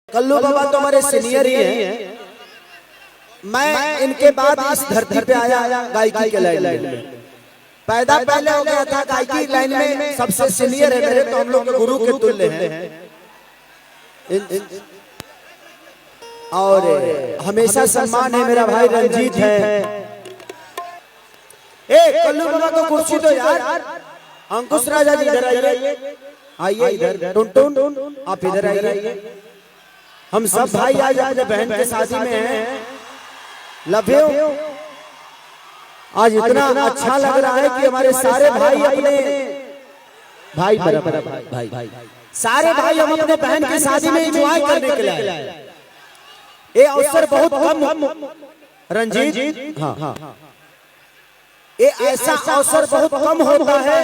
कल्लू बाबा तो हमारे सीनियर ही हैं। मैं इनके बाद इस धरती पे आया गायकी के लाइन में। पैदा पहले हो गया था गायकी लाइन में, सबसे सीनियर है मेरे, तो हम लोग गुरु के तुल्य हैं। और हमेशा सम्मान है, मेरा भाई रंजीत है। ए कल्लू बाबा को कुर्सी दो यार। अंकुश राजा जी इधर आइए, आइए इधर। टुन आप इधर आइए। हम सब भाई आज अपने बहन के शादी में हैं। Love you. आज इतना अच्छा लग रहा है कि हमारे सारे भाई अपने भाई भाई सारे भाई हम अपने बहन की शादी में एंजॉय करने के लिए आए। ये अवसर बहुत कम रंजीत, हाँ ये ऐसा अवसर बहुत कम होता है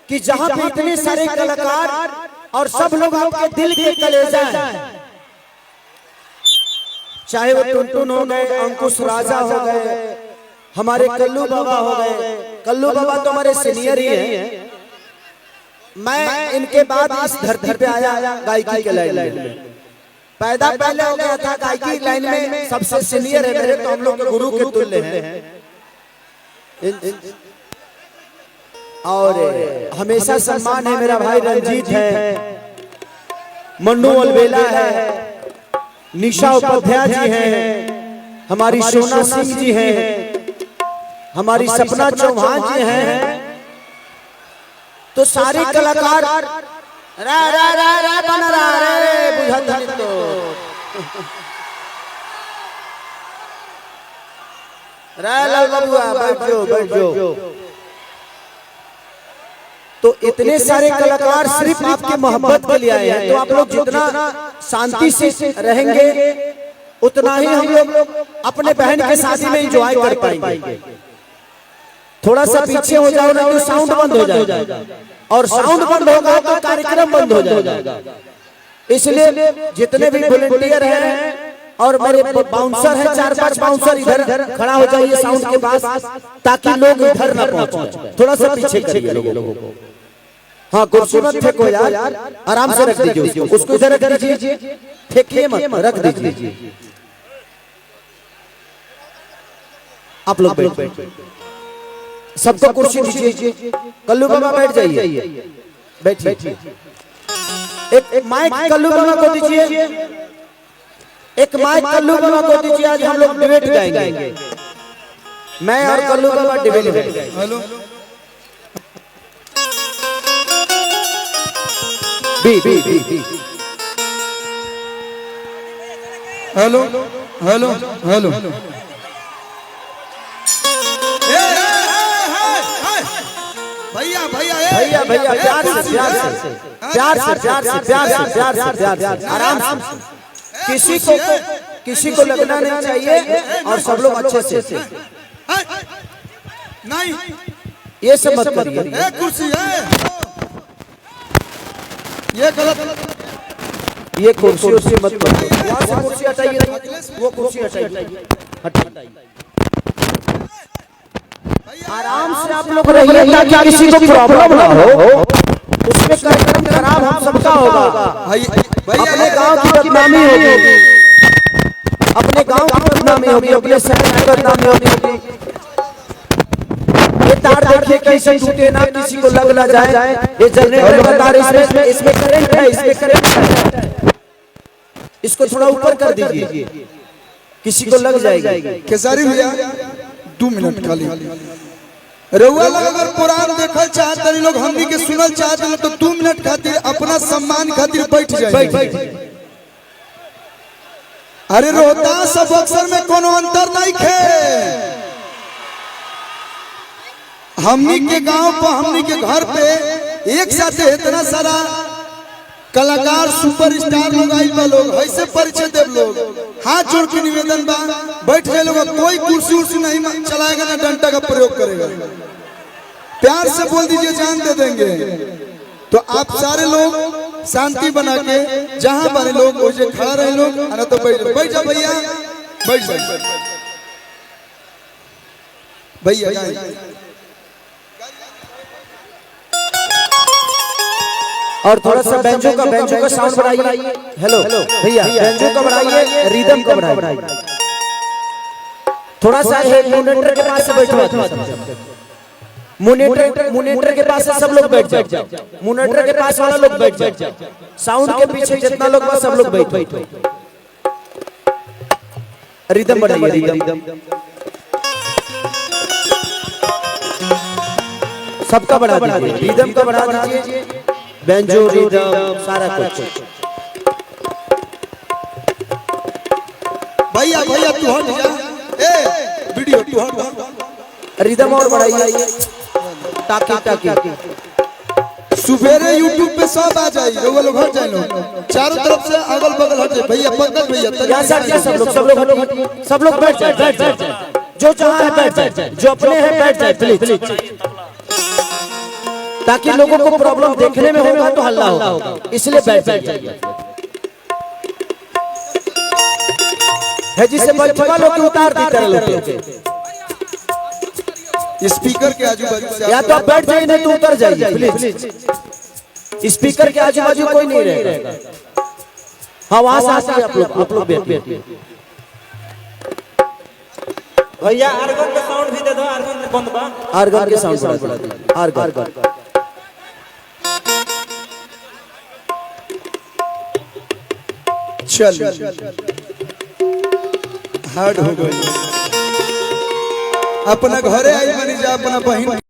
कि जहां पे इतने सारे कलाकार और सब लोग आपके दिल के कलेजा हैं। चाहे वो टुन हो गए, अंकुश राजा हो गए, हमारे कल्लू बाबा हो गए। कल्लू बाबा तो हमारे सीनियर ही हैं। मैं इनके बाद इस धरती पे आया गायकी के लाइन में। पैदा पहले हो गया था गायकी लाइन में, सबसे सीनियर है मेरे, तो हम लोग गुरु के तुल्य हैं। और हमेशा सम्मान है, मेरा भाई रंजीत है, मन्नू अलबेला है, निशा उपाध्याय जी हैं, हमारी सोना सिंह जी हैं, हमारी सपना चौहान जी हैं। तो सारे कलाकार रा रा रा रा बन रहा रे बुझत तो रा लाल बबुआ बैठ जो। तो इतने सारे कलाकार सिर्फ आपके मोहब्बत के लिए आए हैं। तो आप लोग जितना शांति से रहेंगे उतना ही हम लोग अपने बहन के शादी में एंजॉय कर पाएंगे। थोड़ा सा पीछे हो जाओ ना तो साउंड बंद हो जाएगा, और साउंड बंद होगा तो कार्यक्रम बंद हो जाएगा। इसलिए जितने भी वॉलंटियर हैं और मेरे बाउंसर हैं, 4-5 बाउंसर इधर खड़ा हो जाइए साउंड के पास, ताकि लोग इधर ना पहुंचे। थोड़ा सा पीछे करिए लोगों को। हाँ कुर्सी मत फेंको यार, आराम से रख दीजिए उसको इधर रख दीजिए, फेंकिए मत, रख दीजिए। आप लोग बैठ, सबको कुर्सी दीजिए। कल्लू बाबा बैठ जाइए, बैठिए। एक माइक कल्लू बाबा को दीजिए, एक माइक कल्लू बाबा को दीजिए। आज हम लोग डिबेट गाएंगे, मैं और कल्लू बाबा डिबेट गाएंगे। हेलो हेलो हेलो हेलो भैया भैया भैया प्यार से आराम से। किसी को लगना नहीं चाहिए, और सब लोग अच्छे से नहीं ये सब मत करिए। कुर्सी है ये गलत, ये कुर्सी मत करिए। वहाँ से कुर्सी हटाइए, वो कुर्सी हटाइए। आराम से आप लोग रहिए ताकि किसी को प्रॉब्लम ना हो। उसमें कार्यक्रम खराब हम सबका होगा। अपने गांव की बदनामी होगी, अपने गांव की बदनामी होगी, अपने शहर की बदनामी होगी। ये तार देखिए कैसे टूटे ना, किसी को लग ना जाए। ये जनरेटर का तार, इसमें करंट है, इसमें करंट है। इसको थोड़ा ऊपर कर दीजिए, किसी को लग जाएगी। केसारी भैया 2 मिनट खाली। रउआ लोग अगर पुराण देखल चाहते लोग, हमनी के सुनल चाहते तो 2 मिनट खातिर अपना सम्मान खातिर बैठ जाए। अरे रोहतास सब अक्सर में कोनो अंतर नहीं है। हमनी के गांव पर, हमनी के घर पे एक साथ इतना सारा कलाकार सुपरस्टार लोग आइल बा। लोग ऐसे परिचय देव लोग, हाथ जोड़ के निवेदन बा बैठ जाए लोग। कोई कुर्सी उर्सी नहीं चलाएगा ना डंडा का प्रयोग करेगा। प्यार से बोल दीजिए, जान दे देंगे। तो आप सारे लोग शांति बना के जहां बने लोग उसे खड़ा रहे लोग, ना तो बैठ जाओ भैया, बैठ जाओ भैया। और थोड़ा सा बेंजो का साउंड बढ़ाइए। हेलो भैया, बेंजो का बढ़ाइए, रिदम का बढ़ाइए। थोड़ा सा मोनेटर के पास से बैठो, मोनेटर के पास से सब लोग बैठ जाओ, मोनेटर के पास वाला लोग बैठ जाओ, साउंड के पीछे जितना लोग बस सब लोग बैठो। रिदम बढ़ाइए, रिदम सबका बढ़ा दीजिए, रिदम का बढ़ा दीजिए, बेंजो रिदम सारा कुछ। भैया भैया तू हट जा, ए वीडियो तू हट। रिदम और बढ़ाइए, टाकी टाकी। सुबेरे यूट्यूब पे सब आ जाए, लोग हट जाए, लोग चारों तरफ से अगल बगल हट जाए। भैया पंकज भैया सब लोग बैठ जाए, जो चाहे है बैठ जाए, जो अपने हैं बैठ जाए प्लीज, ताकि लोगों को प्रॉब्लम देखने में होगा तो हल्ला होगा, इसलिए बैठ जाइए। है जिससे बचपा लोग उतार देते हैं स्पीकर के आजू बाजू से, या तो आप बैठ जाइए नहीं तो उतर जाइए प्लीज। स्पीकर के आजू बाजू कोई नहीं रहेगा। हाँ वहां से आते आप लोग बैठिए। भैया आर्गन का साउंड भी दे दो, आर्गन बंद बा, आर्गन के साउंड बढ़ा दीजिए, आर्गन। चल हार्ड हो गई। अपना घरे आई बनी जा, अपना बहन